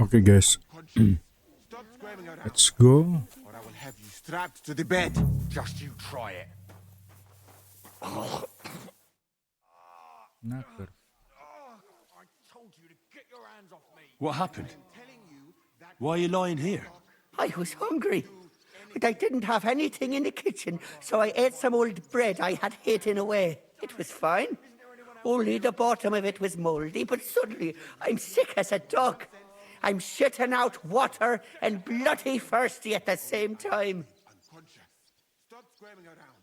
Okay, guys. Let's go. Or I will have you strapped to the bed. Just you try it. Naker. I told you to get your hands off me. What happened? Why are you lying here? I was hungry, but I didn't have anything in the kitchen, so I ate some old bread I had hidden away. It was fine. Only the bottom of it was mouldy, but suddenly I'm sick as a dog. I'm shitting out water and bloody thirsty at the same time. Stop squirming around,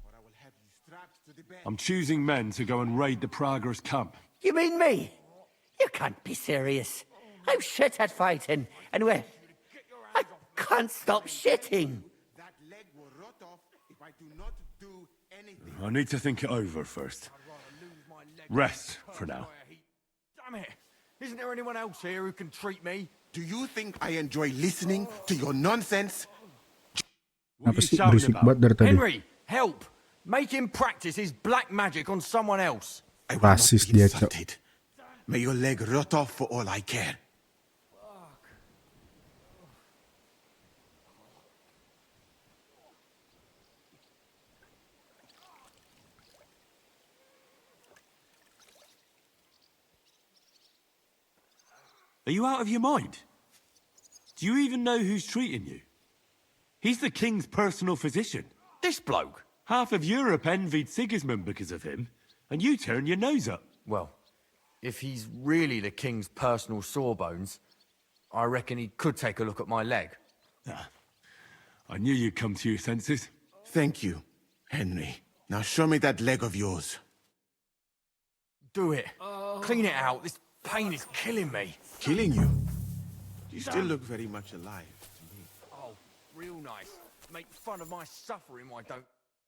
or I will have you strapped to the bed. I'm choosing men to go and raid the Prager's camp. You mean me? You can't be serious. I'm shit at fighting, and well, I can't stop shitting. That leg will rot off if I do not do anything. I need to think it over first. Rest for now. Damn it! Isn't there anyone else here who can treat me? Do you think I enjoy listening to your nonsense? What Apa are you sih shouting berisik about? banget dari tadi? Henry, help! Make him practice his black magic on someone else. I will not Rasis be dia, Cok. insulted. May your leg rot off for all I care. Are you out of your mind? Do you even know who's treating you? He's the king's personal physician. This bloke? Half of Europe envied Sigismund because of him, and you turn your nose up. Well, if he's really the king's personal sawbones, I reckon he could take a look at my leg. I knew you'd come to your senses. Thank you, Henry. Now show me that leg of yours. Do it. Clean it out. This pain is killing me. Killing you? You still look very much alive to me. Oh, real nice. Make fun of my suffering, why don't...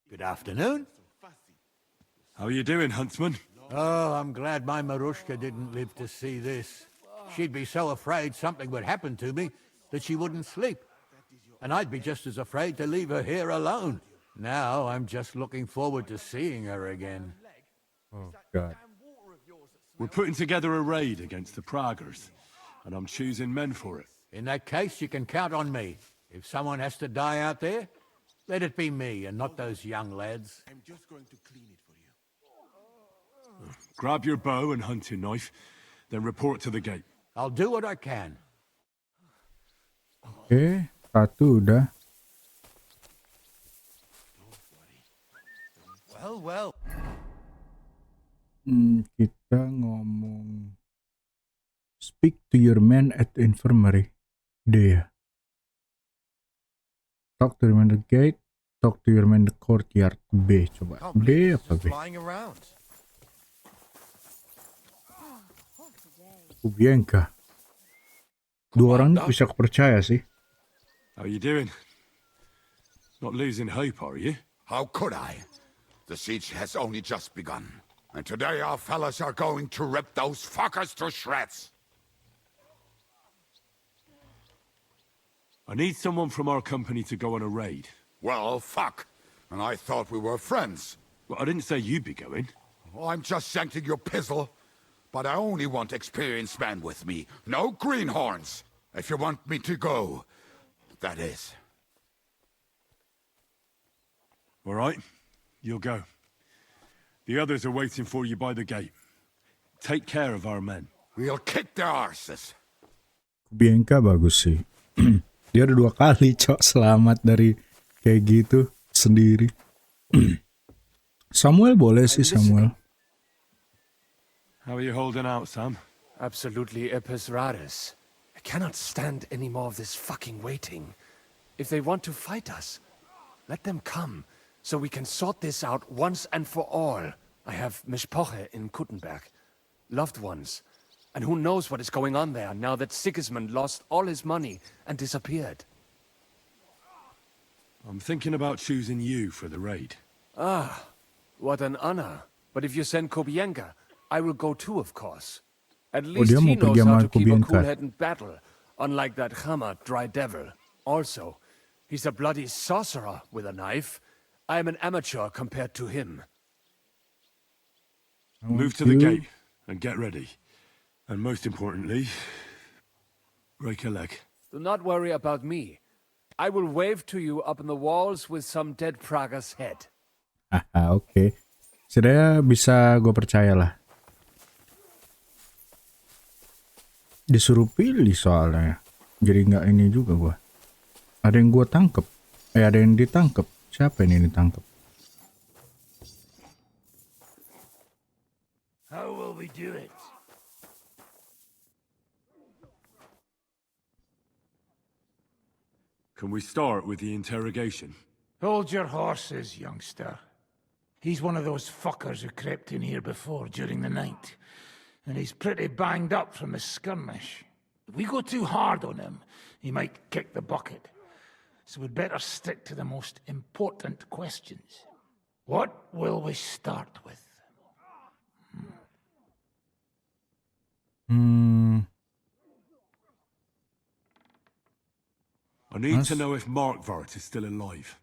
Good afternoon. How are you doing, Huntsman? Oh, I'm glad my Marushka didn't live to see this. She'd be so afraid something would happen to me that she wouldn't sleep. And I'd be just as afraid to leave her here alone. Now I'm just looking forward to seeing her again. Oh, God. We're putting together a raid against the Pragers, and I'm choosing men for it. In that case, you can count on me. If someone has to die out there, let it be me and not those young lads. I'm just going to clean it for you. Grab your bow and hunting knife, then report to the gate. I'll do what I can. Oke, satu udah. Well. Kita ngomong speak to your man at the infirmary. D ya. Talk to your man at the gate. Talk to your man in the courtyard. B coba. D apa B? Kubienka. Dua orang ini bisa kepercaya sih. How you doing? Not losing hope, are you? How could I? The siege has only just begun. And today our fellas are going to rip those fuckers to shreds. I need someone from our company to go on a raid. Well, fuck. And I thought we were friends. Well, I didn't say you'd be going. I'm just shanking your pizzle. But I only want experienced men with me. No greenhorns. If you want me to go, that is. All right, you'll go. The others are waiting for you by the gate. Take care of our men. We'll kick their arses. Kubienka bagus sih. Dia udah 2 kali cok selamat dari kayak gitu sendiri. Samuel boleh sih Samuel. How are you holding out, Sam? Absolutely epis. I cannot stand any more of this fucking waiting. If they want to fight us, let them come, so we can sort this out once and for all. I have Mishpoche in Kuttenberg, loved ones, and who knows what is going on there now that Sigismund lost all his money and disappeared. I'm thinking about choosing you for the raid. Ah, what an honor. But if you send Kobienka, I will go too, of course. At least dia he mau pergi knows how sama to keep a Kubienka. cool head in battle, unlike that Hammer dry devil. Also, he's a bloody sorcerer with a knife. I am an amateur compared to him. Move to the gate and get ready. And most importantly, Break a leg. Do not worry about me. I will wave to you up in the walls with some dead Praga's head. Haha, oke. Setidaknya bisa gue percayalah. Disuruh pilih soalnya. Jadi nggak ini juga gue. Ada yang gue tangkep. Ada yang ditangkep. Siapa ini ditangkep? How will we do it? Can we start with the interrogation? Hold your horses, youngster. He's one of those fuckers who crept in here before during the night. And he's pretty banged up from the skirmish. If we go too hard on him, he might kick the bucket. So we'd better stick to the most important questions. What will we start with? I need to know if Markvart is still alive.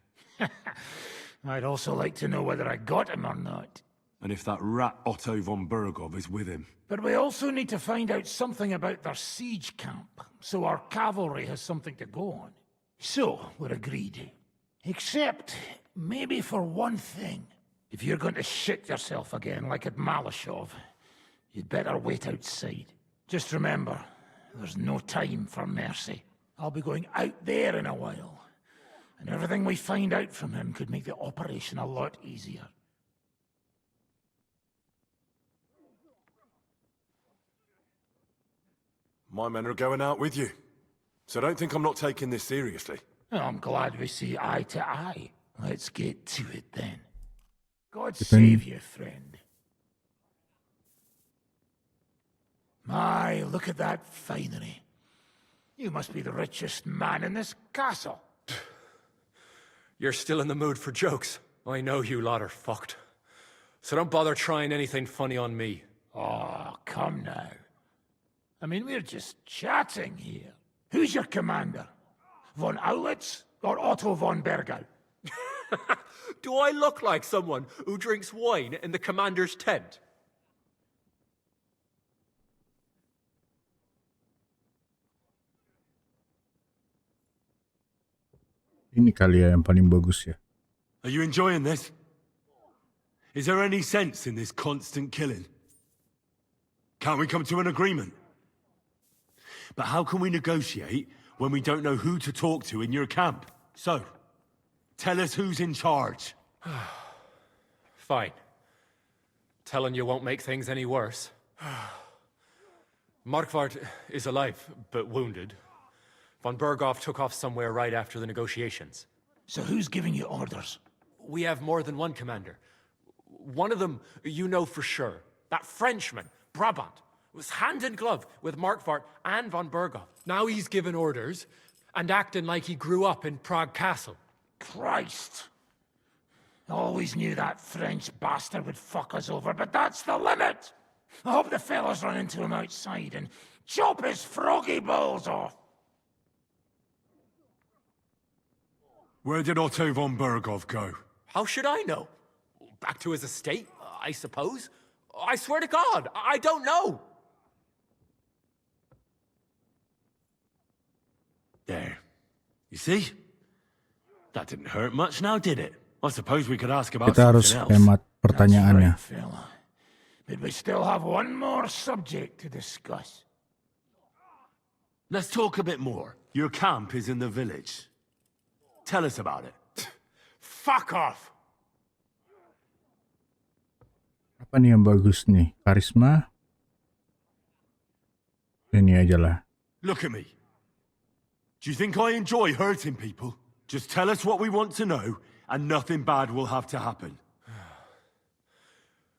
I'd also like to know whether I got him or not. And if that rat Otto von Bergov is with him. But we also need to find out something about their siege camp, so our cavalry has something to go on. So, we're agreed. Except, maybe for one thing. If you're going to shit yourself again, like at Malashov, you'd better wait outside. Just remember, there's no time for mercy. I'll be going out there in a while, and everything we find out from him could make the operation a lot easier. My men are going out with you, so don't think I'm not taking this seriously. I'm glad we see eye to eye. Let's get to it then. God Depend- save you, friend. My, look at that finery. You must be the richest man in this castle. You're still in the mood for jokes. I know you lot are fucked. So don't bother trying anything funny on me. Oh, come now. I mean, we're just chatting here. Who's your commander? Von Aulitz or Otto von Bergau? Do I look like someone who drinks wine in the commander's tent? Ini kali ya yang paling bagus ya. Are you enjoying this? Is there any sense in this constant killing? Can't we come to an agreement? But how can we negotiate when we don't know who to talk to in your camp? So, tell us who's in charge. Fine. Telling you won't make things any worse. Markvart is alive, but wounded. Von Berghoff took off somewhere right after the negotiations. So who's giving you orders? We have more than one commander. One of them you know for sure. That Frenchman, Brabant, was hand in glove with Markvart and von Berghoff. Now he's given orders and acting like he grew up in Prague Castle. Christ. I always knew that French bastard would fuck us over, but that's the limit. I hope the fellas run into him outside and chop his froggy balls off. Where did Otto von Berghoff go? How should I know? Back to his estate, I suppose? I swear to God, I don't know. There. You see? That didn't hurt much now, did it? I suppose we could ask about Kita harus something else. hemat pertanyaannya. That's right, fella. But we still have one more subject to discuss. Let's talk a bit more. Your camp is in the village. Tell us about it. Fuck off! Apa nih yang bagus nih? Karisma? Ini aja lah. Look at me. Do you think I enjoy hurting people? Just tell us what we want to know, and nothing bad will have to happen.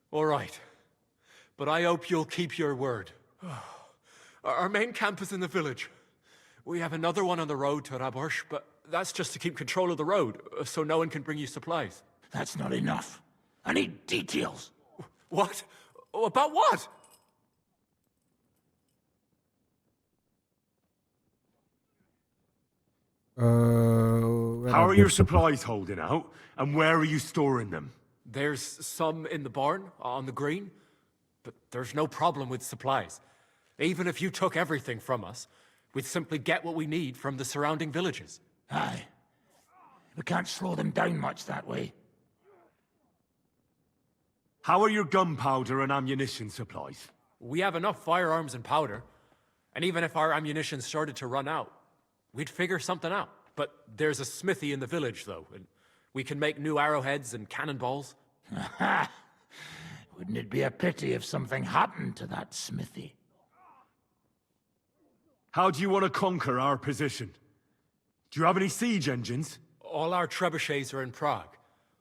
All right. But I hope you'll keep your word. Our main camp is in the village. We have another one on the road to Raborsh, but that's just to keep control of the road, so no one can bring you supplies. That's not enough. I need details. What? About what? How are your supplies holding out, and where are you storing them? There's some in the barn, on the green, but there's no problem with supplies. Even if you took everything from us, We'd simply get what we need from the surrounding villages. Aye. We can't slow them down much that way. How are your gunpowder and ammunition supplies? We have enough firearms and powder. And even if our ammunition started to run out, we'd figure something out. But there's a smithy in the village, though, and we can make new arrowheads and cannonballs. Ha! Wouldn't it be a pity if something happened to that smithy? How do you want to conquer our position? Do you have any siege engines? All our trebuchets are in Prague.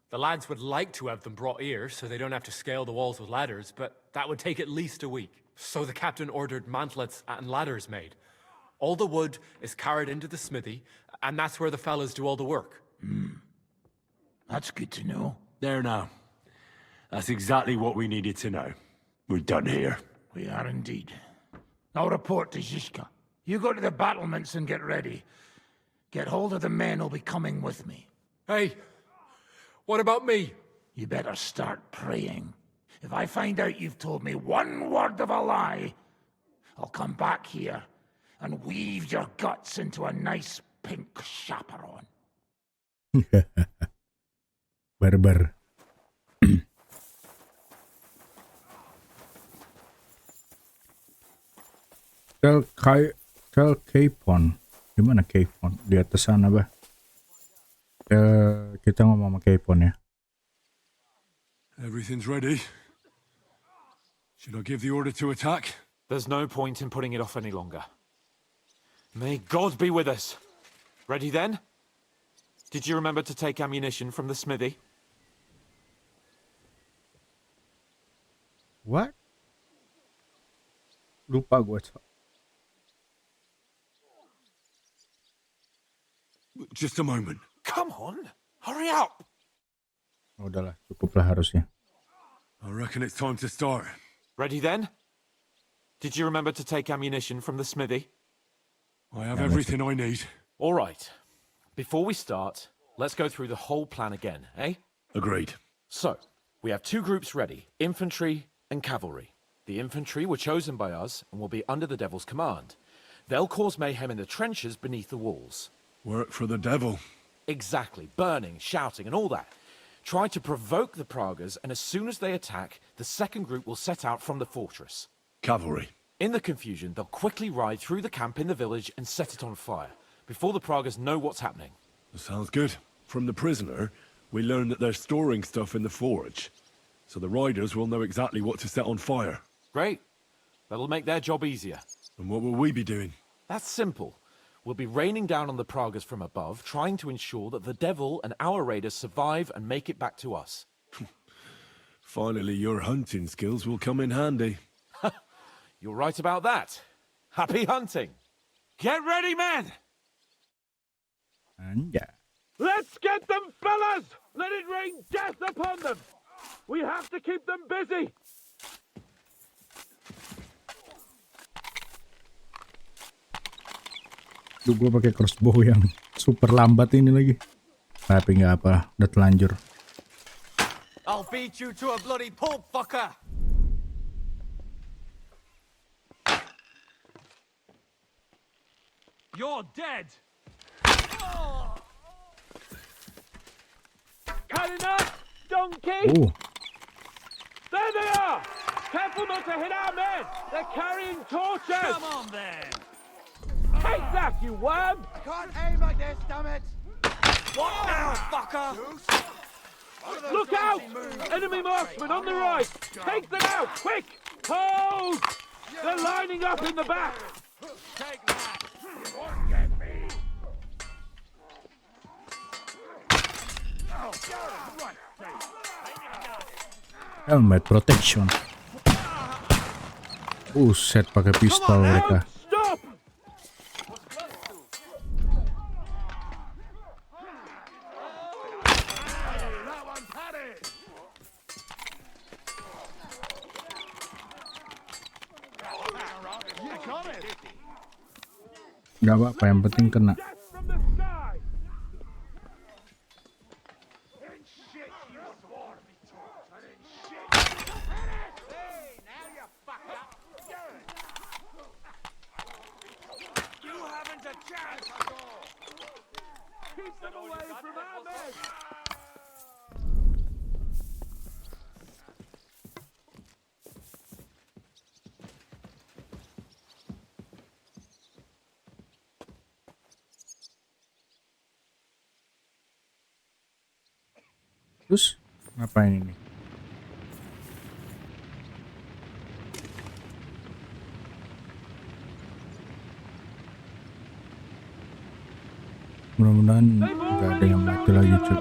The lads would like to have them brought here, so they don't have to scale the walls with ladders, but that would take at least a week. So the captain ordered mantlets and ladders made. All the wood is carried into the smithy, and that's where the fellas do all the work. That's good to know. There now. That's exactly what we needed to know. We're done here. We are indeed. I'll report to Zizka. You go to the battlements and get ready. Get hold of the men who'll be coming with me. Hey, what about me? You better start praying. If I find out you've told me one word of a lie, I'll come back here and weave your guts into a nice pink chaperon. Barbar. Tell Capon. Gimana Capon? Di atas sana, bah. Kita ngomong sama Capon ya. Everything's ready. Should I give the order to attack? There's no point in putting it off any longer. May God be with us. Ready then? Did you remember to take ammunition from the smithy? What? Lupa gue. Just a moment. Come on, hurry up! Udahlah, cukuplah harusnya. I reckon it's time to start. Ready then? Did you remember to take ammunition from the smithy? I have everything I need. All right. Before we start, let's go through the whole plan again, eh? Agreed. So, we have two groups ready, infantry and cavalry. The infantry were chosen by us and will be under the Devil's command. They'll cause mayhem in the trenches beneath the walls. Work for the devil. Exactly, burning, shouting and all that. Try to provoke the Pragas, and as soon as they attack, the second group will set out from the fortress. Cavalry. In the confusion, they'll quickly ride through the camp in the village and set it on fire, before the Pragas know what's happening. Sounds good. From the prisoner, we learned that they're storing stuff in the forge. So the riders will know exactly what to set on fire. Great. That'll make their job easier. And what will we be doing? That's simple. We'll be raining down on the Pragas from above, trying to ensure that the devil and our raiders survive and make it back to us. Finally, your hunting skills will come in handy. You're right about that. Happy hunting. Get ready, men! Anja. Let's get them, fellas! Let it rain death upon them! We have to keep them busy! Duh, gue pakai crossbow yang super lambat ini lagi. Tapi nggak apa, udah telanjur. I'll beat you to a bloody pulp, fucker! You're dead! Cut enough, donkey! Oh, There they are! Careful not to hit our men! They're carrying torches! Come on, then! Take that, you worm! Can't aim like this, damn it! What now, fucker? Look out! Enemy marksmen on the right! Take them out, quick! Hold! They're lining up in the back! Take that! You won't get me! helmet protection. Set pakai pistol mereka. Stop! Gak apa-apa, yang penting kena. Death from the sky! Keep them away from our men! Terus ngapain ini? Mudah-mudahan nggak ada yang mati lagi cuy.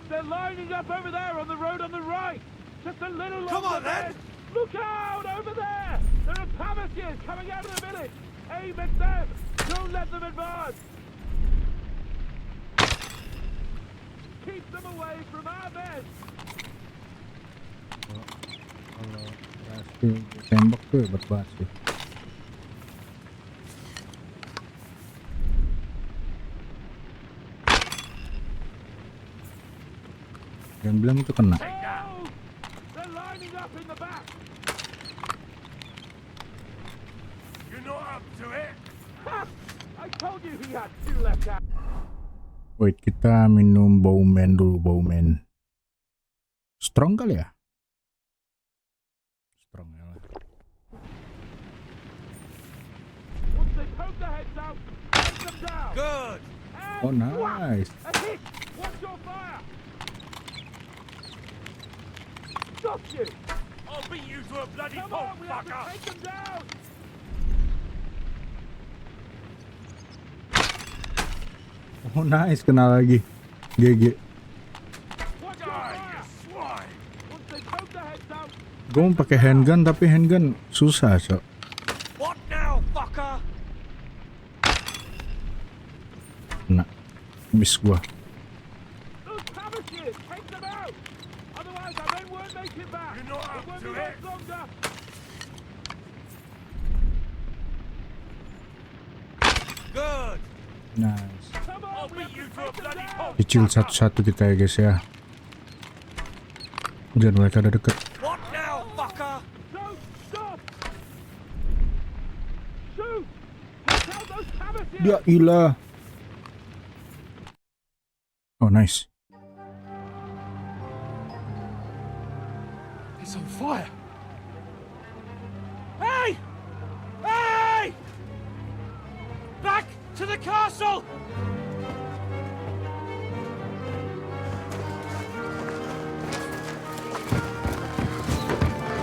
They're lining up over there on the road on the right. Just a little Come on, longer then. ahead. Look out over there. There are Pavashes coming out of the village. Aim at them. Don't let them advance. Keep them away from our men. Kalau berhasil gue tembak tuh hebat banget sih. Yang bilang itu kena. Oh, they're lining up in the back. You're not up to it. Ha! I told you he had two left hands. Wait, kita minum bauman dulu, bauman. Strong kali ya? Strong ya lah. Once they poke their heads out, take them down. Good. And Oh, nice. a hit. Watch your fire. Stop you. I'll beat you to a bloody Come pulp, on, we have to fucker. take them down. Oh, nice, kena lagi. GG. Watch your fire. Swine. Once they poke their heads out, Gue mau pakai handgun tapi handgun susah, so. What now, fucker? Kena. Miss gua. those Pavashes, take them out. Otherwise, our men won't make it back. You're not up It won't to be it. much longer. Good. Nice. Come on, I'll we have beat to you to a take them bloody down. pulp. Kecil satu-satu kita ya guys ya. Jangan mereka ada deket. What now, fucker? Don't stop. Shoot. Take out those Pavashes. Ya ilah. Oh nice. It's on fire. Hey! Hey! Back to the castle!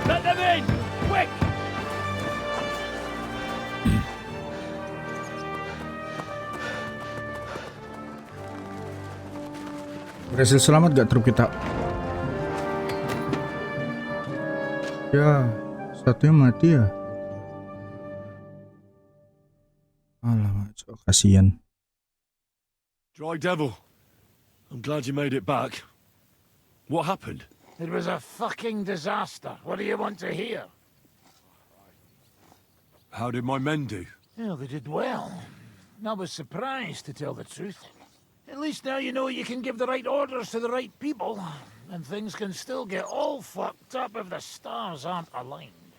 Let them in! Quick! Berhasil selamat gak truk kita? Ya, satunya mati ya. Alamak, kasihan. Dry devil. I'm glad you made it back. What happened? It was a fucking disaster. What do you want to hear? How did my men do? Well, they did well. I was surprised, to tell the truth. At least now you know you can give the right orders to the right people, and things can still get all fucked up if the stars aren't aligned.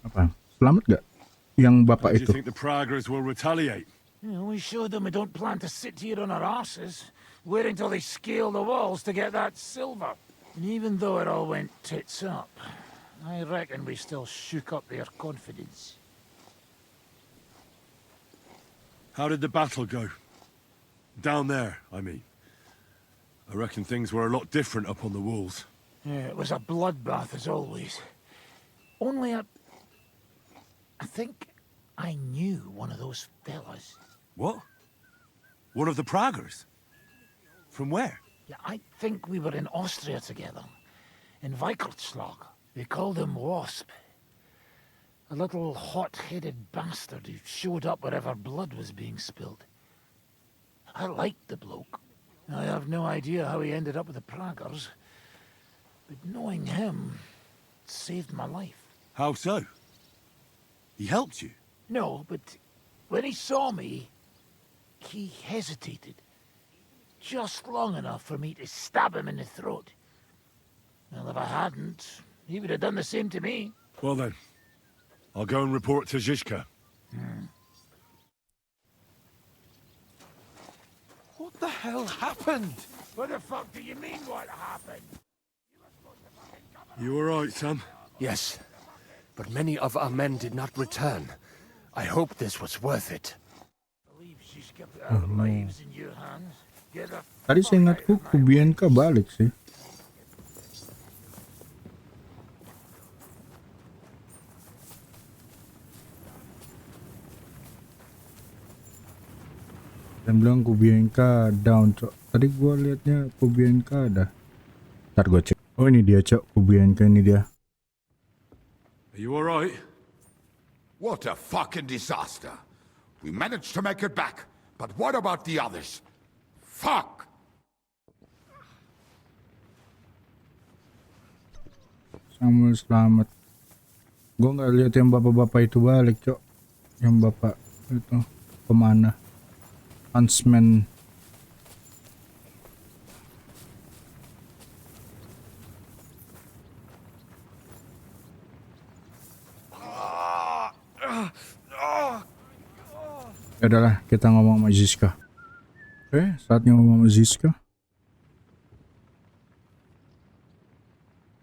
Apa? Selamat gak? Yang bapak Do you itu? think the Praggers will retaliate? You know, we showed them we don't plan to sit here on our asses, waiting till they scale the walls to get that silver. And even though it all went tits up, I reckon we still shook up their confidence. How did the battle go? Down there, I mean. I reckon things were a lot different up on the walls. Yeah, it was a bloodbath as always. Only I think I knew one of those fellas. What? One of the Praggers? From where? Yeah, I think we were in Austria together. In Weikertslag. They called him Wasp. A little hot-headed bastard who showed up wherever blood was being spilled. I liked the bloke. I have no idea how he ended up with the Praggers. But knowing him saved my life. How so? He helped you? No, but when he saw me, he hesitated. Just long enough for me to stab him in the throat. Well, if I hadn't, he would have done the same to me. Well then, I'll go and report to Zizka. hell happened? What the fuck do you mean what happened? You alright, Sam? Yes, but many of our men did not return. I hope this was worth it. Believe she's got our lives in your hands. Get the Tadi seingatku Kubienka balik sih. Dan bilang Kubienka down, cok. Tadi gua liatnya Kubienka ada. Ntar gua cek. Oh ini dia, cok. Kubienka ini dia. Are you alright? What a fucking disaster. We managed to make it back, but what about the others? Fuck! Samuel selamat. Gua nggak lihat yang bapak-bapak itu balik, cok. Yang bapak itu kemana? Huntsman. Ya udahlah, kita ngomong sama Ziska. Oke, saatnya ngomong sama Ziska.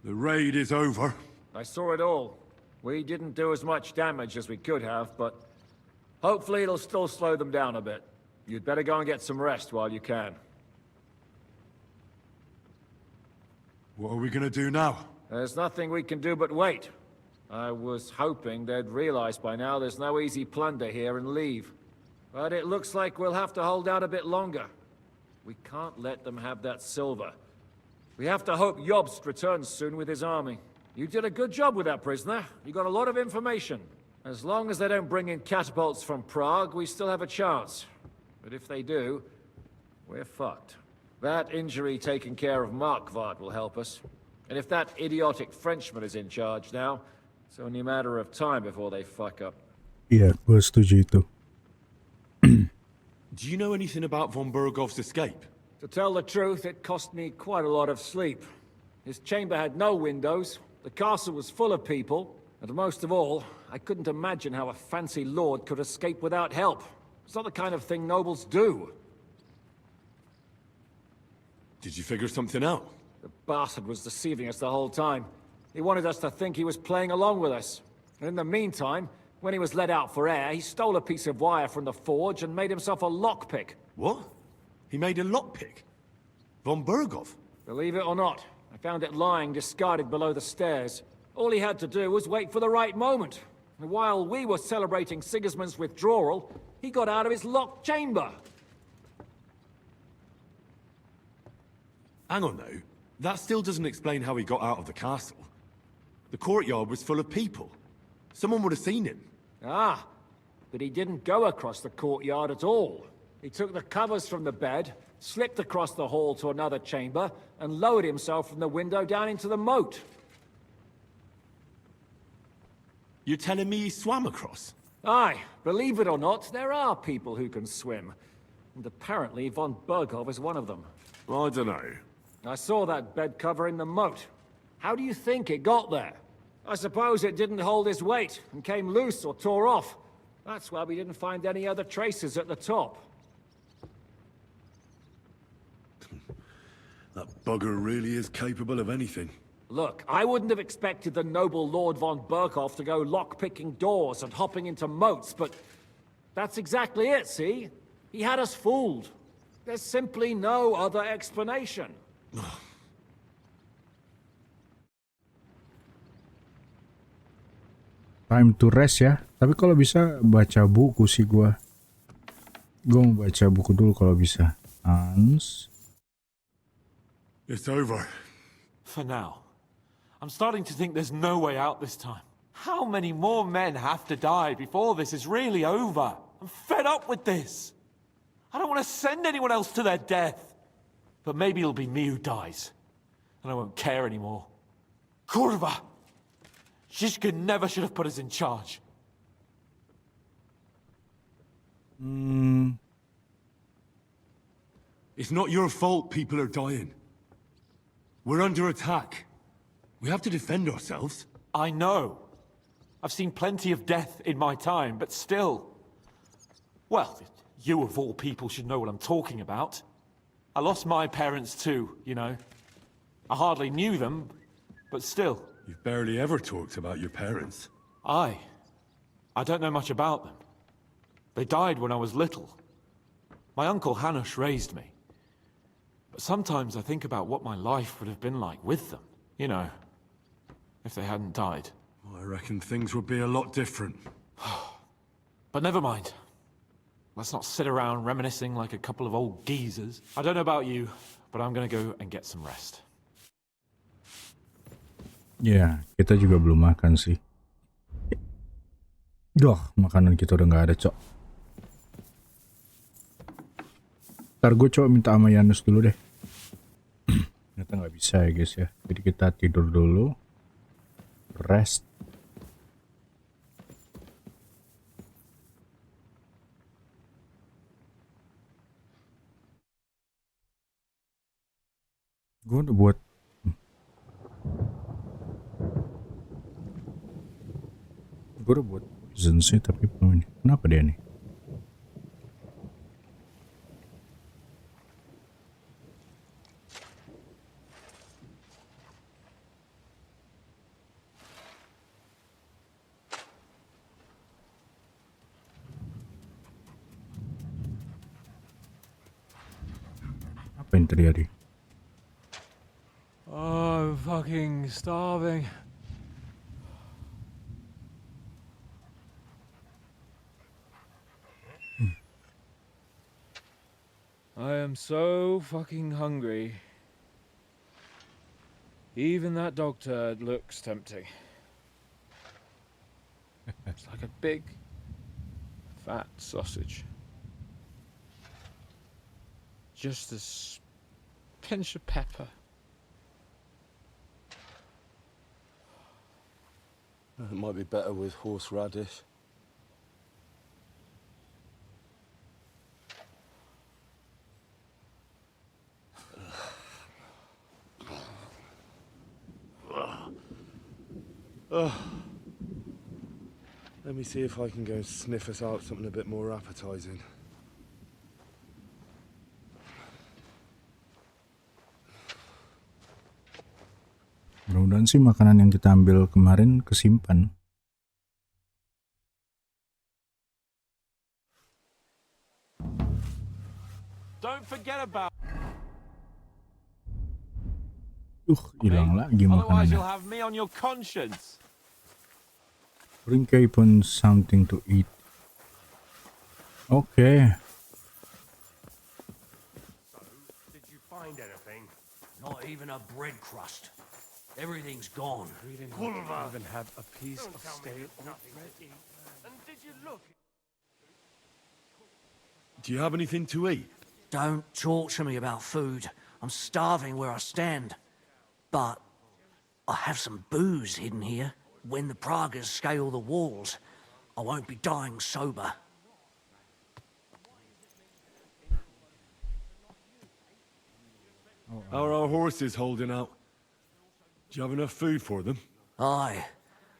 The raid is over. I saw it all. We didn't do as much damage as we could have, but hopefully it'll still slow them down a bit. You'd better go and get some rest while you can. What are we gonna do now? There's nothing we can do but wait. I was hoping they'd realize by now there's no easy plunder here and leave. But it looks like we'll have to hold out a bit longer. We can't let them have that silver. We have to hope Jobst returns soon with his army. You did a good job with that prisoner. You got a lot of information. As long as they don't bring in catapults from Prague, we still have a chance. But if they do, we're fucked. That injury taking care of Markvart will help us. And if that idiotic Frenchman is in charge now, it's only a matter of time before they fuck up. Iya, gue setuju itu. Do you know anything about von Burgov's escape? To tell the truth, it cost me quite a lot of sleep. His chamber had no windows, the castle was full of people, and most of all, I couldn't imagine how a fancy lord could escape without help. It's not the kind of thing nobles do. Did you figure something out? The bastard was deceiving us the whole time. He wanted us to think he was playing along with us. And in the meantime, when he was let out for air, he stole a piece of wire from the forge and made himself a lockpick. What? He made a lockpick? Von Burgov? Believe it or not, I found it lying discarded below the stairs. All he had to do was wait for the right moment. And while we were celebrating Sigismund's withdrawal, he got out of his locked chamber. Hang on, though. That still doesn't explain how he got out of the castle. The courtyard was full of people. Someone would have seen him. Ah, but he didn't go across the courtyard at all. He took the covers from the bed, slipped across the hall to another chamber, and lowered himself from the window down into the moat. You're telling me he swam across? Aye, believe it or not, there are people who can swim. And apparently von Burgov is one of them. I don't know. I saw that bed cover in the moat. How do you think it got there? I suppose it didn't hold his weight and came loose or tore off. That's why we didn't find any other traces at the top. That bugger really is capable of anything. Look, I wouldn't have expected the noble Lord von Burkhoff to go lock-picking doors and hopping into moats, but that's exactly it, see? He had us fooled. There's simply no other explanation. Time to rest ya. Tapi kalau bisa baca buku sih gua. Gua mau baca buku dulu kalau bisa. Hans. It's over. For now. I'm starting to think there's no way out this time. How many more men have to die before this is really over? I'm fed up with this. I don't want to send anyone else to their death. But maybe it'll be me who dies. And I won't care anymore. Kurva! Zizka never should have put us in charge. It's not your fault people are dying. We're under attack. We have to defend ourselves. I know. I've seen plenty of death in my time, but still. Well, you of all people should know what I'm talking about. I lost my parents too, you know. I hardly knew them, but still. You've barely ever talked about your parents. I don't know much about them. They died when I was little. My uncle Hanush raised me. But sometimes I think about what my life would have been like with them. You know, if they hadn't died. I reckon things would be a lot different. But never mind. Let's not sit around reminiscing like a couple of old geezers. I don't know about you, but I'm gonna go and get some rest. Ya, kita juga belum makan sih. Duh, makanan kita udah nggak ada, Cok. Ntar gue coba minta sama Yanus dulu deh. Ternyata nggak bisa ya guys ya. Jadi kita tidur dulu. Rest. Gue udah buat poison sih, tapi belum ini. Kenapa dia nih? Apa yang terjadi? Oh, I'm fucking starving. I am so fucking hungry. Even that dog turd looks tempting. It's like a big, fat sausage. Just a pinch of pepper. It might be better with horseradish. Let me see if I can go sniff us out something a bit more appetizing. Mudah-mudahan sih makanan yang kita ambil kemarin kesimpan. Don't forget about. Hilang lagi Otherwise you'll makanannya. have me on your conscience. Bring Capon something to eat. Okay. Did you find anything? Not even a bread crust. Everything's gone. We didn't even have a piece of stale oat bread. And did you look? Do you have anything to eat? Don't talk to me about food. I'm starving where I stand. But I have some booze hidden here. When the Pragas scale the walls, I won't be dying sober. How are our horses holding out? Do you have enough food for them? Aye,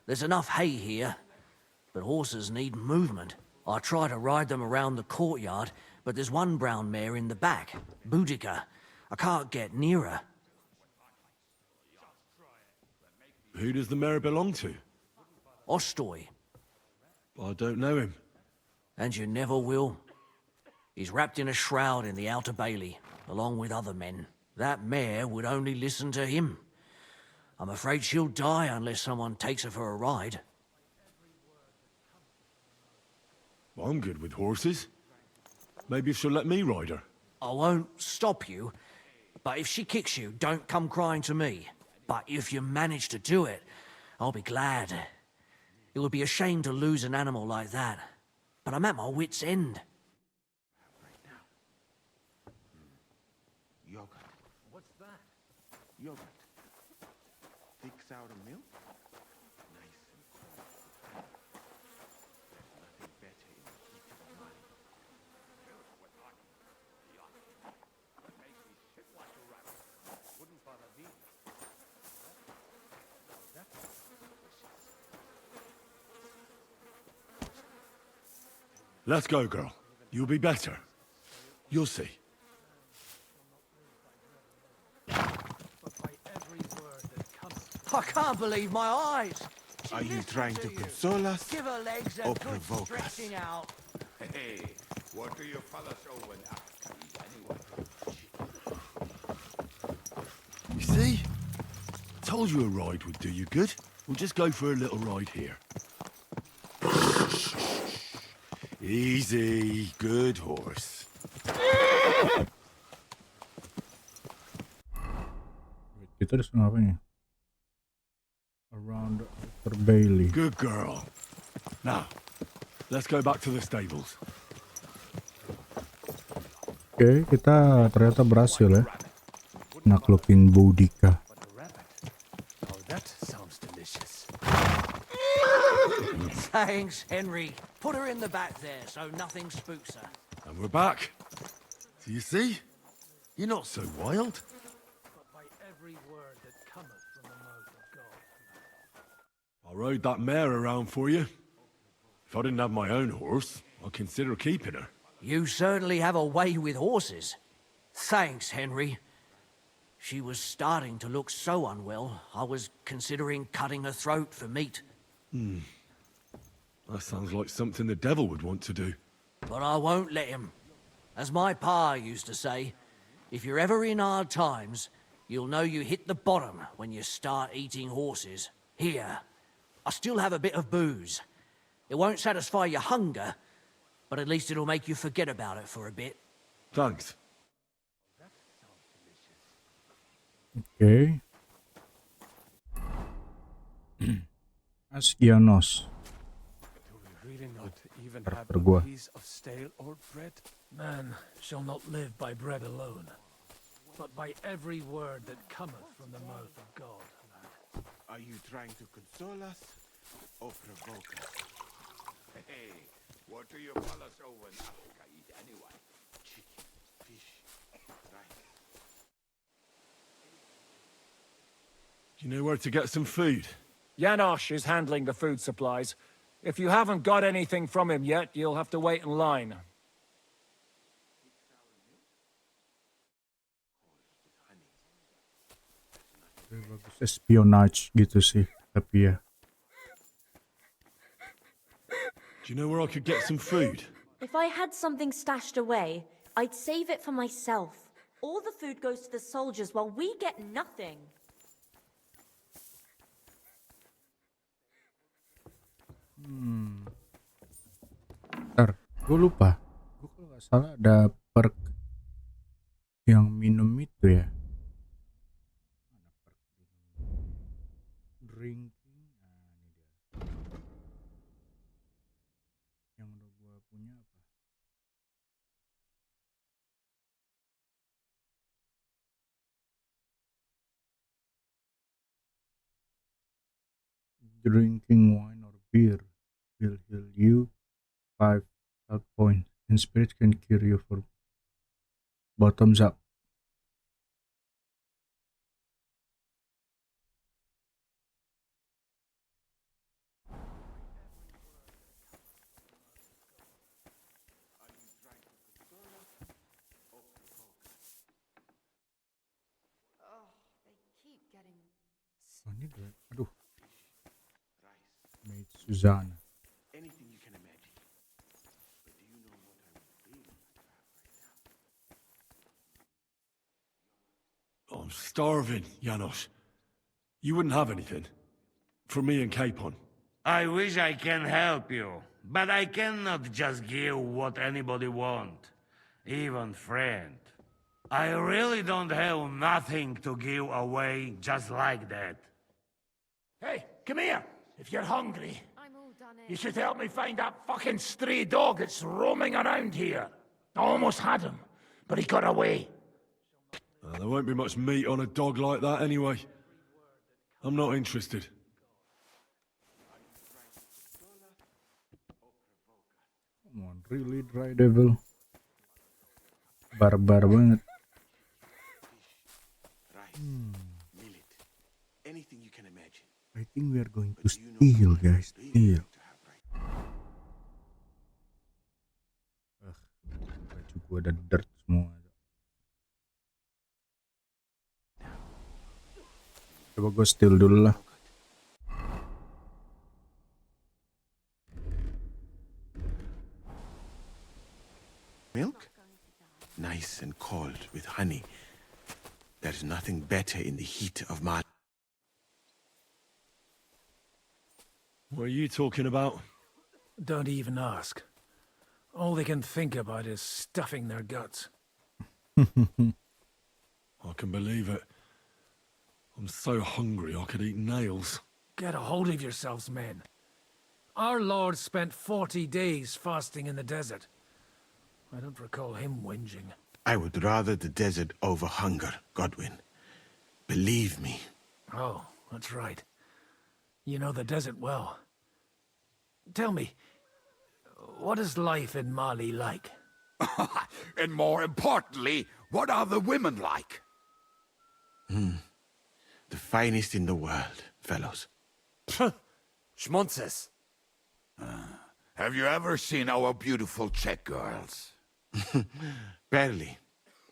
there's enough hay here, but horses need movement. I try to ride them around the courtyard, but there's one brown mare in the back, Boudica. I can't get near her. Who does the mare belong to? Ostoy. I don't know him. And you never will. He's wrapped in a shroud in the Outer Bailey, along with other men. That mare would only listen to him. I'm afraid she'll die unless someone takes her for a ride. I'm good with horses. Maybe she'll let me ride her. I won't stop you, but if she kicks you, don't come crying to me. But if you manage to do it, I'll be glad. It would be a shame to lose an animal like that. But I'm at my wit's end. Yogurt. What's that? Yogurt. Thick sour milk. Nice and cold. There's nothing better in the heat of the night. Makes me sick like a rabbit. Wouldn't bother me. Let's go, girl. You'll be better. You'll see. can't believe my eyes. Are you trying to console us Give her legs a or good provoke us? stretching out. Hey, what do you fellas owe an anyway? You see? Told you a ride would do you good. We'll just go for a little ride here. Easy, good horse. Kita harus ngapain ya? Around Dr. Bailey. Good girl. Now, let's go back to the stables. Oke, kita ternyata berhasil ya naklukin Boudica. Oh, that sounds delicious. Thanks, Henry. Put her in the back there so nothing spooks her. And we're back. Do you see? You're not so wild. But by every word that cometh from the mouth of God. I rode that mare around for you. If I didn't have my own horse, I'd consider keeping her. You certainly have a way with horses. Thanks, Henry. She was starting to look so unwell, I was considering cutting her throat for meat. That sounds like something the devil would want to do. But I won't let him. As my pa used to say, if you're ever in hard times, you'll know you hit the bottom when you start eating horses. Here, I still have a bit of booze. It won't satisfy your hunger, but at least it'll make you forget about it for a bit. Thanks. Oke. Askianos. Do we really not even have Karakter gua. a piece of stale old bread? Man shall not live by bread alone, but by every word that cometh from the mouth of God, lad. Are you trying to console us or provoke us? Hey, what do you fellas owe an anyway? Chicken, fish, rice. Do you know where to get some food? Janosch is handling the food supplies. If you haven't got anything from him yet, you'll have to wait in line. Bagus espionage gitu sih, tapi ya. Do you know where I could get some food? If I had something stashed away, I'd save it for myself. All the food goes to the soldiers while we get nothing. Ntar, gue lupa. Gue kalau nggak salah ada perk yang minum itu ya. Mana perk minum? Drinking. Nah, ini dia. Yang udah gue punya apa? Drinking wine or beer will heal you 5 health points, and spirit can cure you for bottoms up. Oh, they keep getting... Oh, ini dia. Aduh. Maid Susanna. Anything you can imagine. But do you know what I would really like to have right now? I'm starving, Janos. You wouldn't have anything? For me and Capon. I wish I can help you, but I cannot just give what anybody want, even friend. I really don't have nothing to give away just like that. Hey, come here. If you're hungry, I'm all done you should help me find that fucking stray dog that's roaming around here. I almost had him, but he got away. There won't be much meat on a dog like that anyway. I'm not interested. Come on, really dry devil. Barbar banget. Rice, millet, anything you can imagine. I think we are going to steal, guys. Steal. Baju gua ada dirt semua. Coba gue steal dulu lah. Milk? Nice and cold with honey. There's nothing better in the heat of Mar. What are you talking about? Don't even ask. All they can think about is stuffing their guts. I can believe it. I'm so hungry I could eat nails. Get a hold of yourselves, men. Our Lord spent 40 days fasting in the desert. I don't recall him whinging. I would rather the desert over hunger, Godwin. Believe me. Oh, that's right. You know the desert well. Tell me, what is life in Mali like? And more importantly, what are the women like? The finest in the world, fellows. Schmonzes. Have you ever seen our beautiful Czech girls? Barely.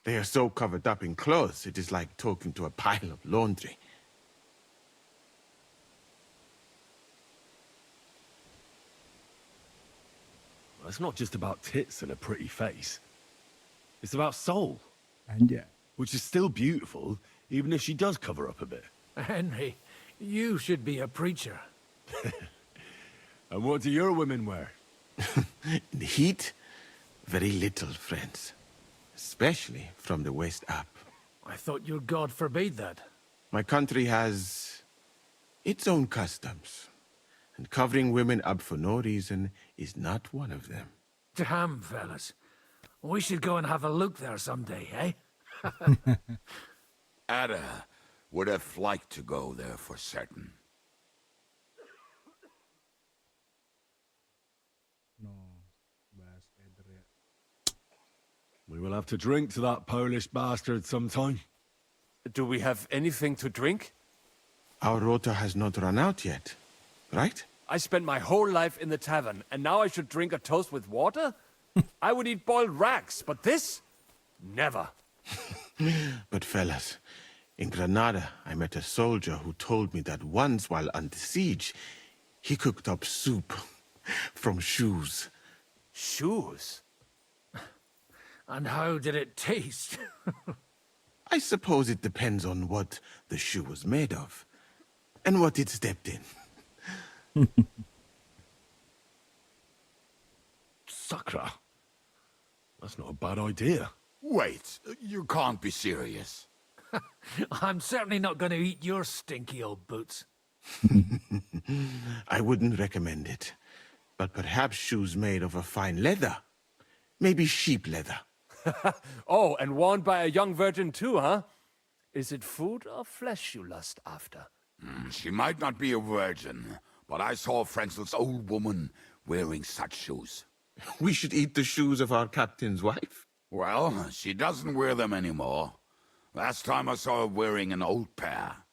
They are so covered up in clothes, it is like talking to a pile of laundry. It's not just about tits and a pretty face. It's about soul. And yeah. Which is still beautiful, even if she does cover up a bit. Henry, you should be a preacher. And what do your women wear? In the heat, very little, friends. Especially from the west up. I thought your god forbade that. My country has its own customs. And covering women up for no reason is not one of them. Damn, fellas. We should go and have a look there someday, eh? Ada would have liked to go there for certain. We will have to drink to that Polish bastard sometime. Do we have anything to drink? Our rota has not run out yet, right? I spent my whole life in the tavern, and now I should drink a toast with water? I would eat boiled rags, but this? Never. But fellas, in Granada, I met a soldier who told me that once while under siege, he cooked up soup from shoes. Shoes? And how did it taste? I suppose it depends on what the shoe was made of, and what it stepped in. Sakra. That's not a bad idea. Wait, you can't be serious. I'm certainly not going to eat your stinky old boots. I wouldn't recommend it. But perhaps shoes made of a fine leather. Maybe sheep leather. Oh, and worn by a young virgin too, huh? Is it food or flesh you lust after? She might not be a virgin, but I saw Frenzel's old woman wearing such shoes. We should eat the shoes of our captain's wife. Well, she doesn't wear them anymore. Last time I saw her wearing an old pair.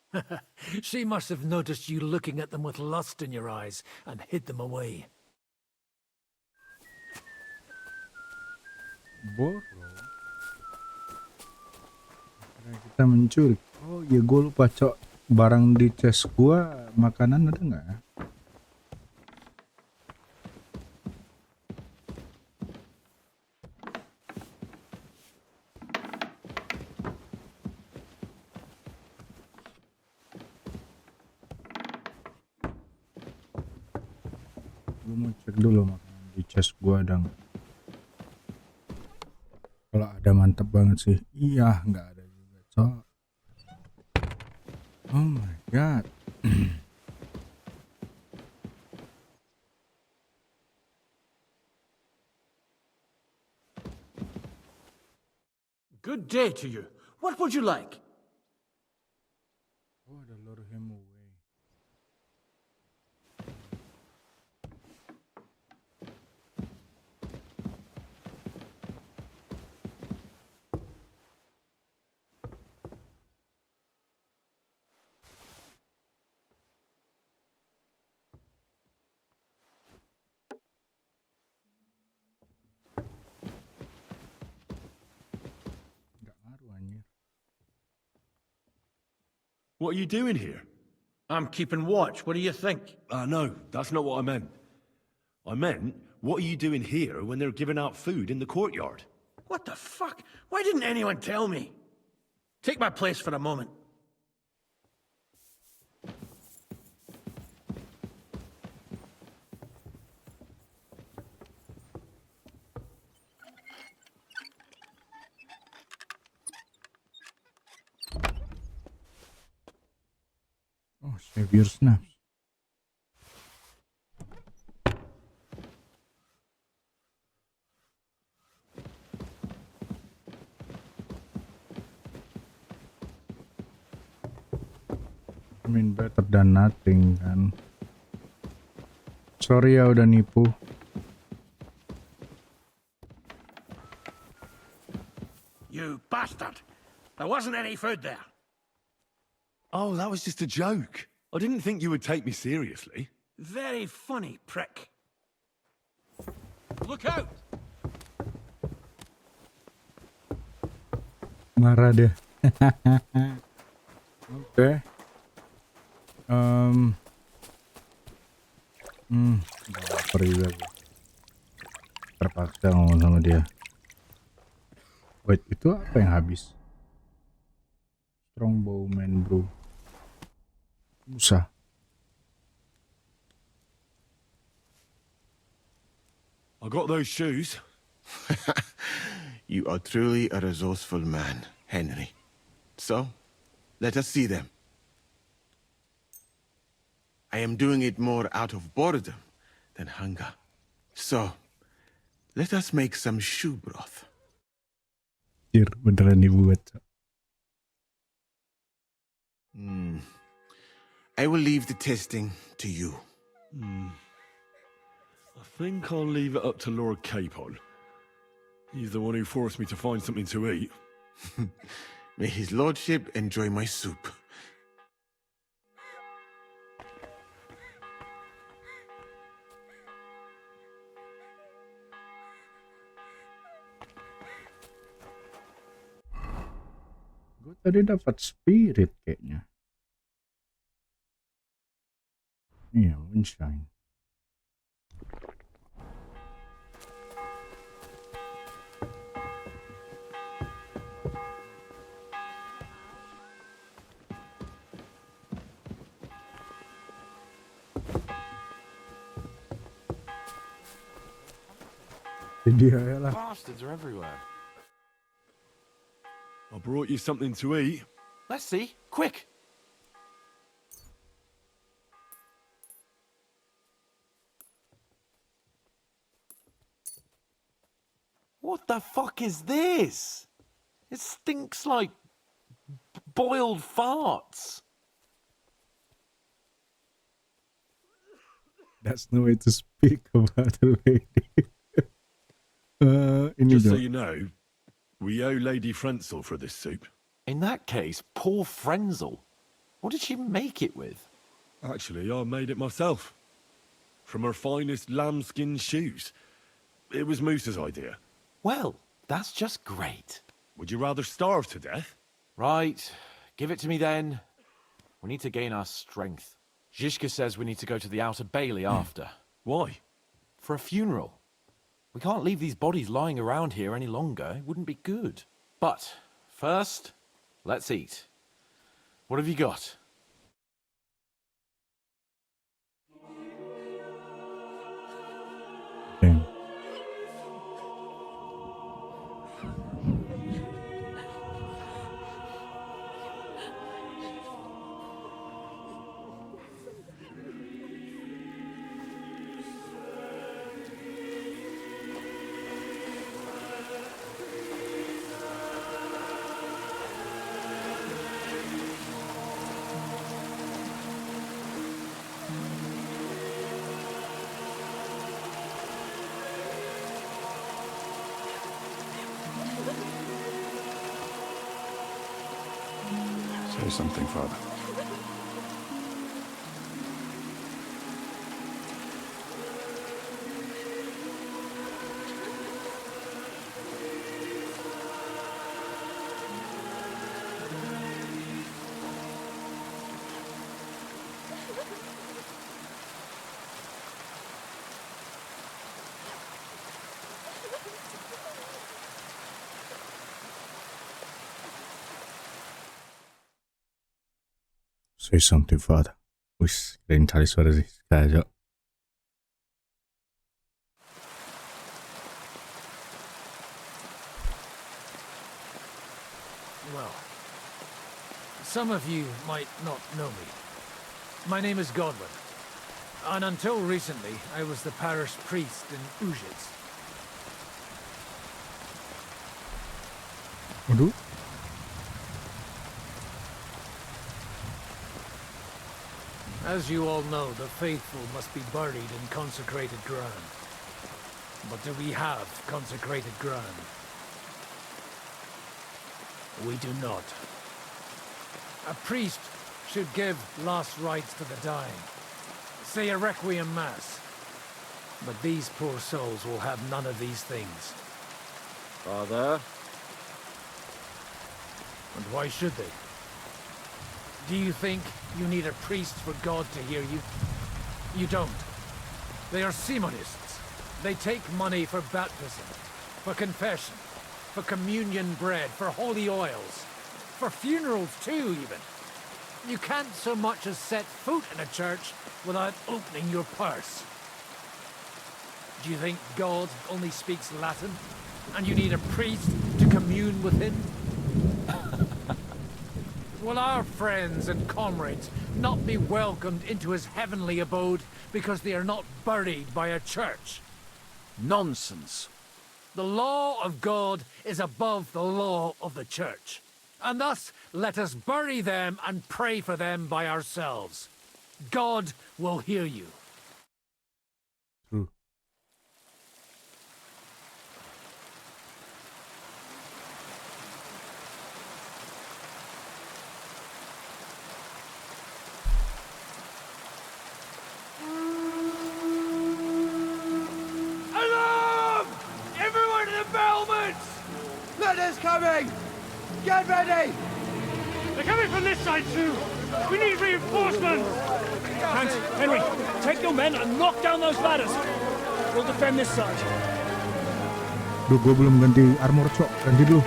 She must have noticed you looking at them with lust in your eyes and hid them away. Borong. Karena kita mencuri. Oh iya, gue lupa cok. Barang di chest gua makanan ada nggak? Gue mau cek dulu makanan di chest gua ada nggak. Kalau ada mantap banget sih. Iya, nggak ada juga, cok. Oh my god. Good day to you. What would you like? Oh, ada lure him away. What are you doing here? I'm keeping watch. What do you think? No, that's not what I meant. I meant, what are you doing here when they're giving out food in the courtyard? What the fuck? Why didn't anyone tell me? Take my place for a moment. Oh, save your snaps. I mean better than nothing kan. Sorry ya udah nipu. You bastard! There wasn't any food there. Oh, that was just a joke. I didn't think you would take me seriously. Very funny, prick. Look out! Marah deh. Oke. Lapar juga gue. Terpaksa ngomong sama dia. Wait, itu apa yang habis? Strongbowman bro. Musa. I got those shoes. You are truly a resourceful man, Henry. So, let us see them. I am doing it more out of boredom than hunger. So, let us make some shoe broth. Beneran dibuat. I will leave the testing to you. I think I'll leave it up to Lord Capon. He's the one who forced me to find something to eat. May his lordship enjoy my soup. Gue tadi dapat spirit kayaknya. Iya, moonshine. Dia lah. Bastards are everywhere. I brought you something to eat. Let's see. Quick! What the fuck is this? It stinks like boiled farts. That's no way to speak about a lady. Just so you know, we owe Lady Frenzel for this soup. In that case, poor Frenzel. What did she make it with? Actually, I made it myself. From her finest lambskin shoes. It was Moose's idea. Well, that's just great. Would you rather starve to death? Right. Give it to me then. We need to gain our strength. Zizka says we need to go to the Outer Bailey after. Why? For a funeral. We can't leave these bodies lying around here any longer. It wouldn't be good. But, first, let's eat. What have you got? Damn. Say something, Father. Say something, Father. Wis, kirain cari suara sih. Kacau. Well, some of you might not know me. My name is Godwin, and until recently, I was the parish priest in Ujits. Waduh. As you all know, the faithful must be buried in consecrated ground. But do we have consecrated ground? We do not. A priest should give last rites to the dying. Say a requiem mass. But these poor souls will have none of these things. Father? And why should they? Do you think you need a priest for God to hear you? You don't. They are Simonists. They take money for baptism, for confession, for communion bread, for holy oils, for funerals too, even. You can't so much as set foot in a church without opening your purse. Do you think God only speaks Latin, and you need a priest to commune with him? Will our friends and comrades not be welcomed into his heavenly abode because they are not buried by a church? Nonsense. The law of God is above the law of the church. And thus, let us bury them and pray for them by ourselves. God will hear you. True. Alarm! Everyone to the battlements! Letters coming! Get ready! They're coming from this side too! We need reinforcements! Hans, Henry, take your men and knock down those ladders. We'll defend this side. Duh, gue belum ganti armor, Cok. Ganti dulu.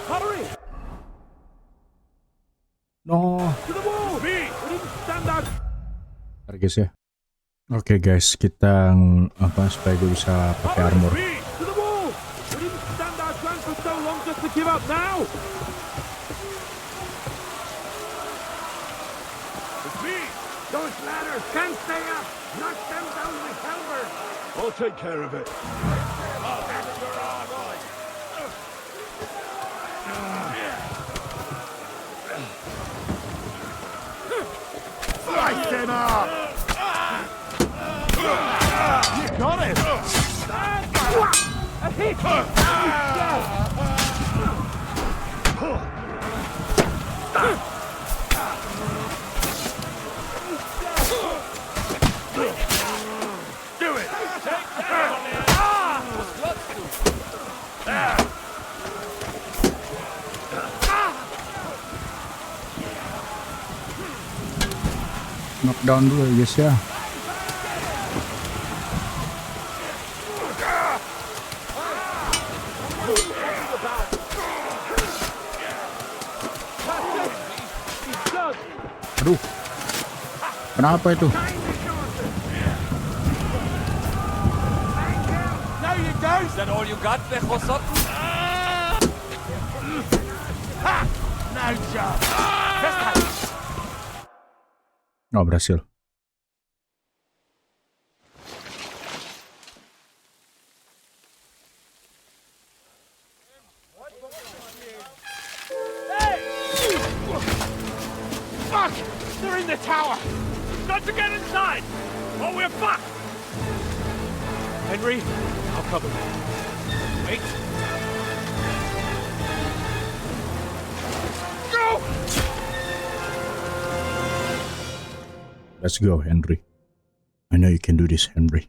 Hurry! No. To the wall! Me! Stand up! Bentar guys ya. Oke guys, kita supaya gue bisa pakai armor. Me! To the wall! We didn't stand our ground for so long just to give up now! It's me! Those ladders can't stay up! Knock them down with halberd! I'll take care of it. Slice them up! You got him! A hit! Do it! Knockdown dulu ya guys ya. Aduh. Kenapa itu? No, you don't! Is that all you got, Bechosot? No job! Oh, berhasil. Fuck! They're in the tower! Got to get inside! Or we're fucked! Henry, I'll cover you. Wait. Go! Let's go, Henry. I know you can do this, Henry.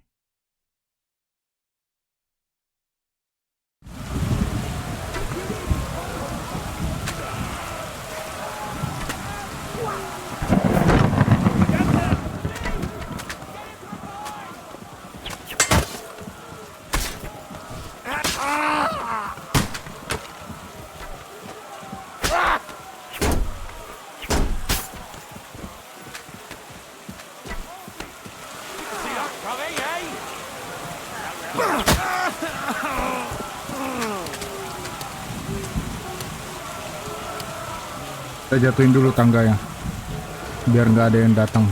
Kita jatuhin dulu tangganya biar nggak ada yang datang.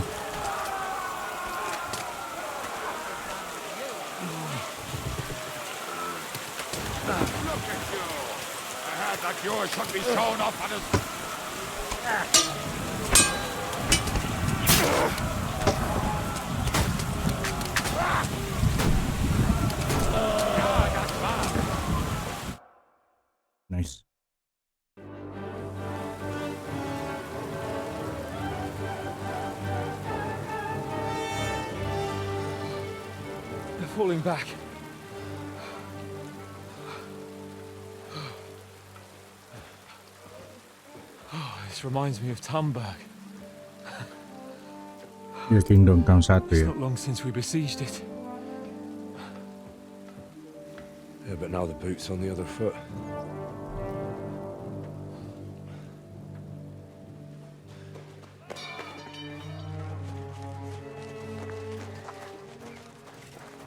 Look at you! I heard that you should be shown off on his... Nice. They're falling back. Oh, this reminds me of Tumberg. Ya Kingdom Come 1 It's ya. not long since we besieged it. Yeah, but now the boot's on the other foot.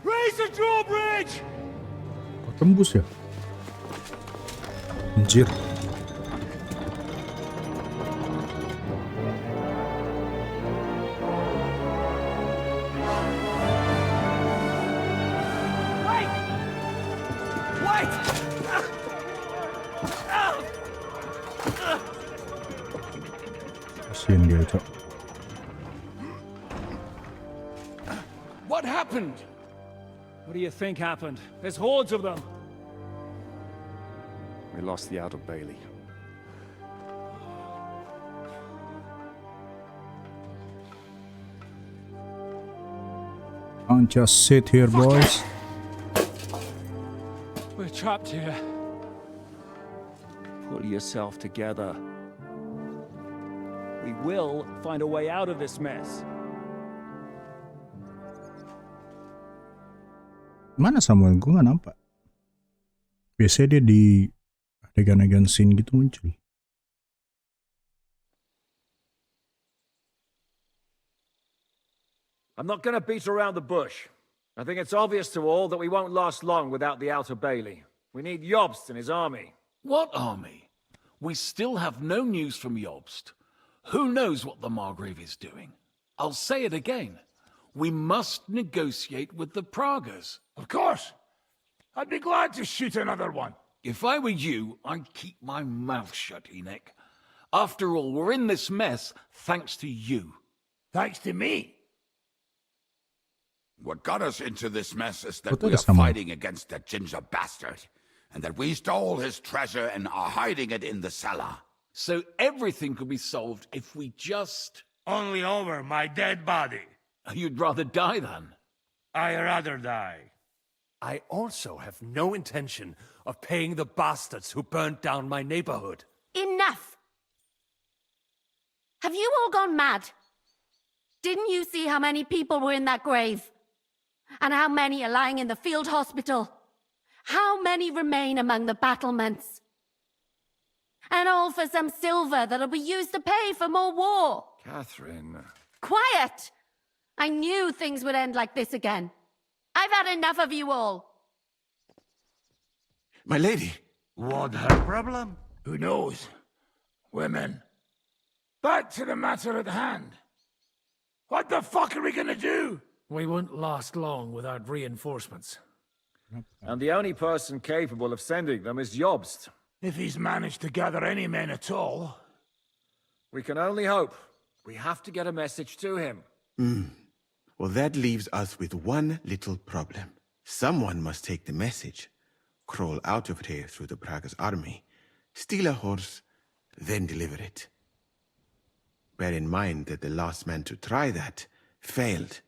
Raise the drawbridge! Oh, tembus ya? Anjir. Kasian dia, Cok. What happened? What do you think happened? There's hordes of them. We lost the Outer Bailey. Can't just sit here, boys. We're trapped here. Pull yourself together. We will find a way out of this mess. Mana Samuel? Gue nggak nampak. Biasanya dia di adegan-adegan scene gitu muncul. I'm not going to beat around the bush. I think it's obvious to all that we won't last long without the Outer Bailey. We need Jobst and his army. What army? We still have no news from Jobst. Who knows what the Margrave is doing? I'll say it again. We must negotiate with the Pragas. Of course. I'd be glad to shoot another one. If I were you, I'd keep my mouth shut, Enoch. After all, we're in this mess thanks to you. Thanks to me? What got us into this mess is that What we is are someone? fighting against that ginger bastard, and that we stole his treasure and are hiding it in the cellar. So everything could be solved if we just... Only over my dead body. You'd rather die then? I rather die. I also have no intention of paying the bastards who burnt down my neighborhood. Enough! Have you all gone mad? Didn't you see how many people were in that grave? And how many are lying in the field hospital? How many remain among the battlements? And all for some silver that'll be used to pay for more war. Catherine... Quiet! I knew things would end like this again. I've had enough of you all. My lady. What her problem? Who knows? Women. Back to the matter at hand. What the fuck are we gonna do? We won't last long without reinforcements. And the only person capable of sending them is Jobst. If he's managed to gather any men at all. We can only hope. We have to get a message to him. Well, that leaves us with one little problem. Someone must take the message, crawl out of here through the Prague's army, steal a horse, then deliver it. Bear in mind that the last man to try that failed,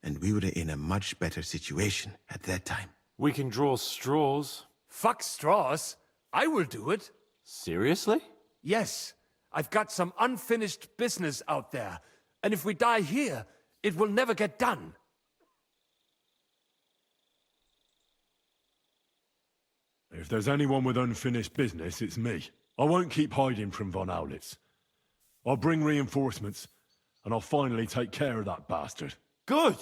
and we were in a much better situation at that time. We can draw straws. Fuck straws. I will do it. Seriously? Yes. I've got some unfinished business out there. And if we die here, it will never get done. If there's anyone with unfinished business, it's me. I won't keep hiding from Von Aulitz. I'll bring reinforcements, and I'll finally take care of that bastard. Good.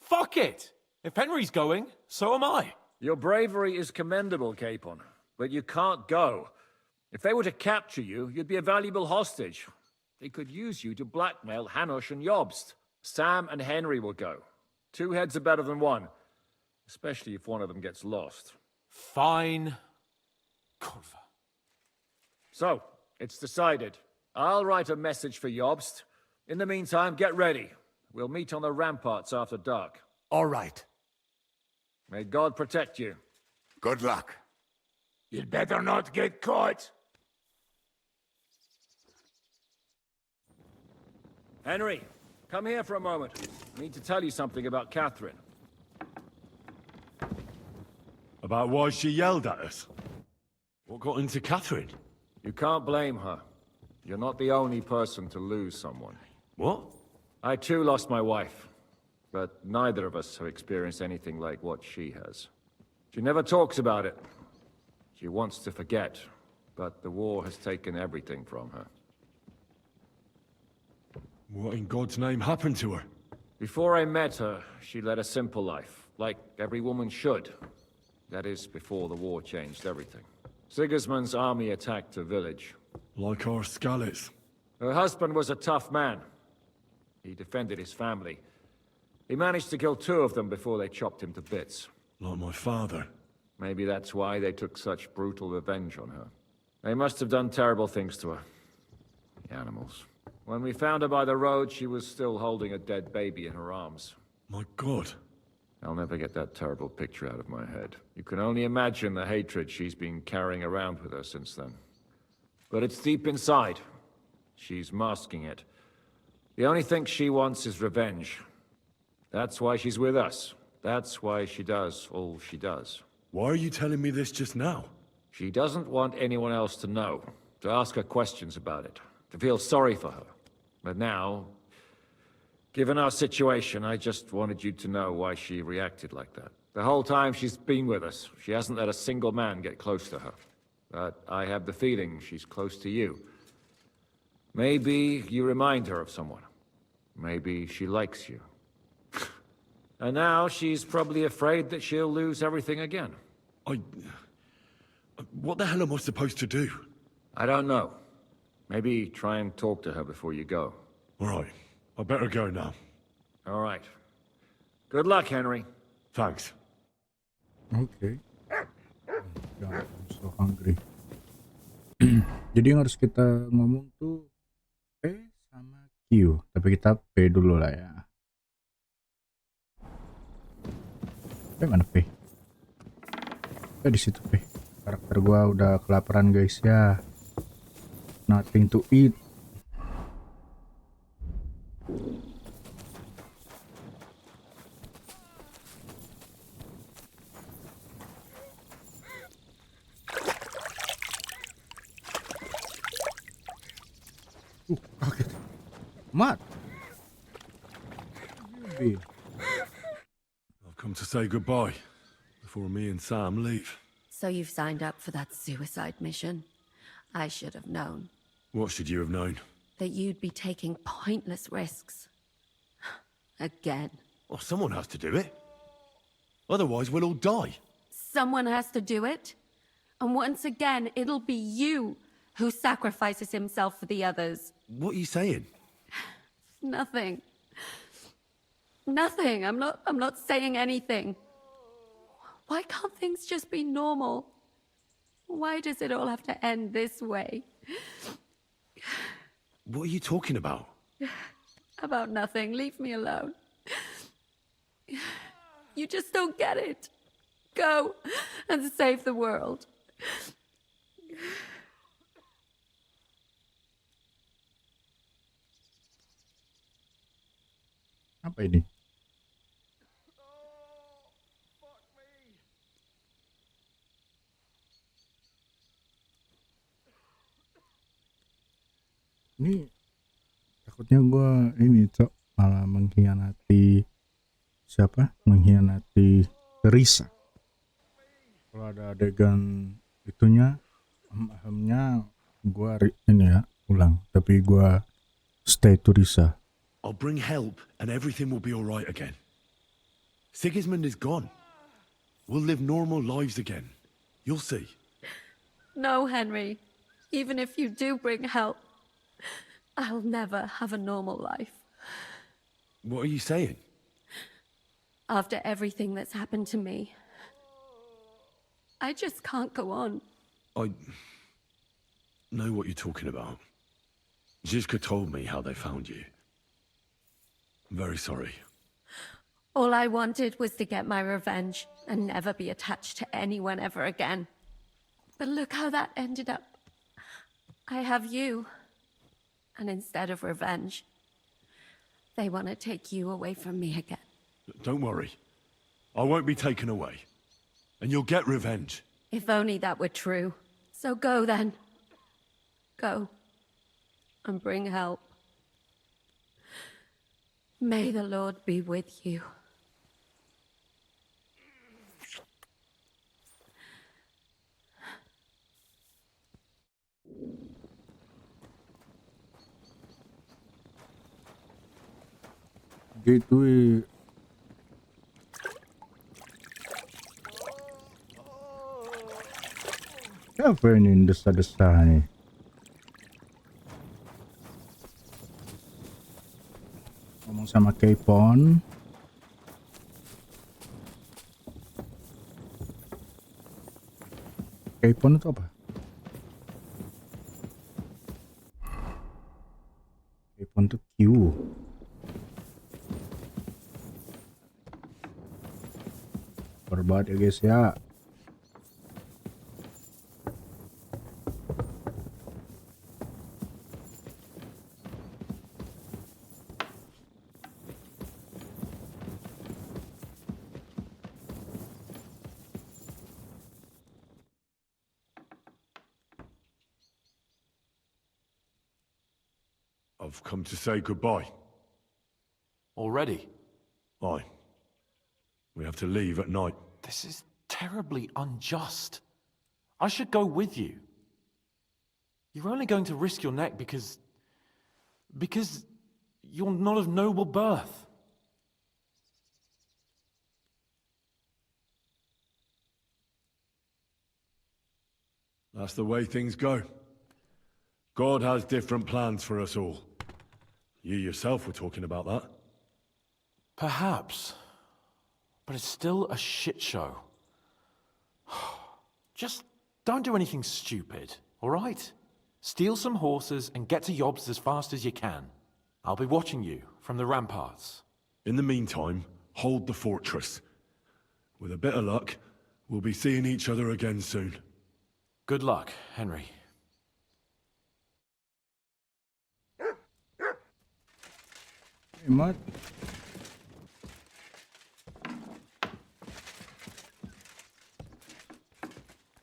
Fuck it. If Henry's going, so am I. Your bravery is commendable, Capon, but you can't go. If they were to capture you, you'd be a valuable hostage. They could use you to blackmail Hanush and Jobst. Sam and Henry will go. 2 heads are better than 1. Especially if one of them gets lost. Fine. Kurva. So, it's decided. I'll write a message for Jobst. In the meantime, get ready. We'll meet on the ramparts after dark. All right. May God protect you. Good luck. You'd better not get caught. Henry, come here for a moment. I need to tell you something about Catherine. About why she yelled at us? What got into Catherine? You can't blame her. You're not the only person to lose someone. What? I too lost my wife, but neither of us have experienced anything like what she has. She never talks about it. She wants to forget, but the war has taken everything from her. What in God's name happened to her? Before I met her, she led a simple life, like every woman should. That is, before the war changed everything. Sigismund's army attacked her village. Like our Skalitz. Her husband was a tough man. He defended his family. He managed to kill 2 of them before they chopped him to bits. Like my father. Maybe that's why they took such brutal revenge on her. They must have done terrible things to her. The animals. When we found her by the road, she was still holding a dead baby in her arms. My God. I'll never get that terrible picture out of my head. You can only imagine the hatred she's been carrying around with her since then. But it's deep inside. She's masking it. The only thing she wants is revenge. That's why she's with us. That's why she does all she does. Why are you telling me this just now? She doesn't want anyone else to know, to ask her questions about it, to feel sorry for her. But now, given our situation, I just wanted you to know why she reacted like that. The whole time she's been with us, she hasn't let a single man get close to her. But I have the feeling she's close to you. Maybe you remind her of someone. Maybe she likes you. And now she's probably afraid that she'll lose everything again. What the hell am I supposed to do? I don't know. Maybe try and talk to her before you go. All right. I better go now. All right. Good luck, Henry. Thanks. Oke. God, I'm so hungry. Jadi yang harus kita ngomong tuh P sama Q, tapi kita P dulu lah ya. P mana P? Di situ P. Karakter gua udah kelaparan guys ya. Nothing to eat. Kaget. Mat. I've come to say goodbye before me and Sam leave. So you've signed up for that suicide mission? I should have known. What should you have known? That you'd be taking pointless risks. Again. Well, someone has to do it. Otherwise, we'll all die. Someone has to do it. And once again, it'll be you who sacrifices himself for the others. What are you saying? Nothing. Nothing. I'm not saying anything. Why can't things just be normal? Why does it all have to end this way? What are you talking about? About nothing. Leave me alone. You just don't get it. Go and save the world. Apa ini? Ini takutnya gue ini cok malah mengkhianati siapa? Mengkhianati Teresa. Kalau ada adegan itunya, ahamnya gue ini ya ulang, tapi gue stay Teresa. I'll bring help and everything will be all right again. Sigismund is gone. We'll live normal lives again. You'll see. No, Henry. Even if you do bring help, I'll never have a normal life. What are you saying? After everything that's happened to me, I just can't go on. I know what you're talking about. Zizka told me how they found you. I'm very sorry. All I wanted was to get my revenge and never be attached to anyone ever again. But look how that ended up. I have you. And instead of revenge, they want to take you away from me again. Don't worry. I won't be taken away. And you'll get revenge. If only that were true. So go then. Go. And bring help. May the Lord be with you. Gitu. Apa ini desah-desah nih? Ngomong sama Kpon. Kpon itu apa? Kpon itu Q. Berbat ya guys ya. I've come to say goodbye. Already? Aye. We have to leave at night. This is terribly unjust. I should go with you. You're only going to risk your neck because you're not of noble birth. That's the way things go. God has different plans for us all. You yourself were talking about that. Perhaps. But it's still a shit show. Just don't do anything stupid, all right? Steal some horses and get to Yobs as fast as you can. I'll be watching you from the ramparts. In the meantime, hold the fortress. With a bit of luck, we'll be seeing each other again soon. Good luck, Henry. Hemat.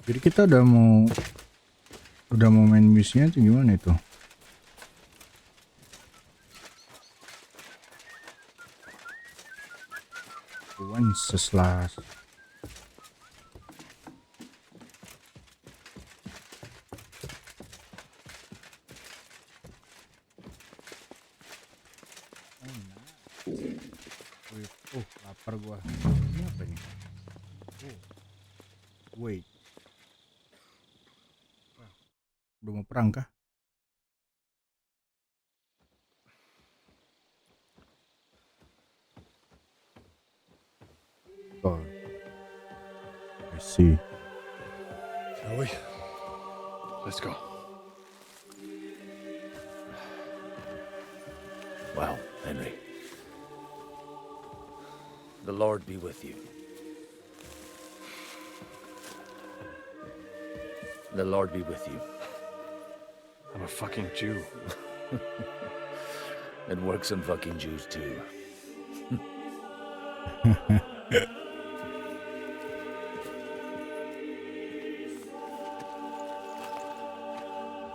Jadi kita udah mau main misinya tuh gimana itu? Wenceslas. Lapar gua. Ini apa nih? Wait. Udah mau perang kah? Oh. I see. Shall we? Let's go. Well, Henry. The Lord be with you. The Lord be with you. I'm a fucking Jew. It works on fucking Jews too.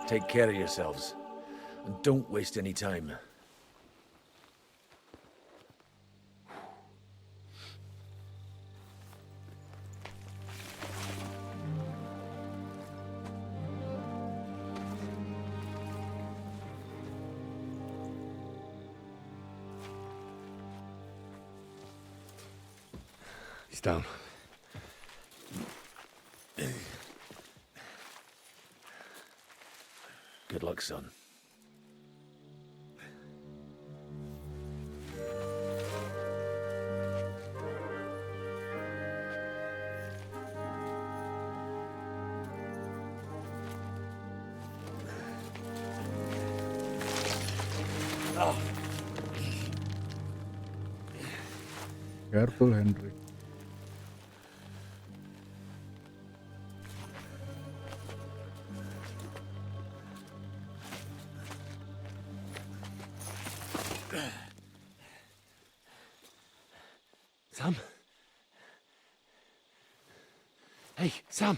Take care of yourselves. And don't waste any time. He's down. work, son. Careful, Henry. Sam? Hey, Sam!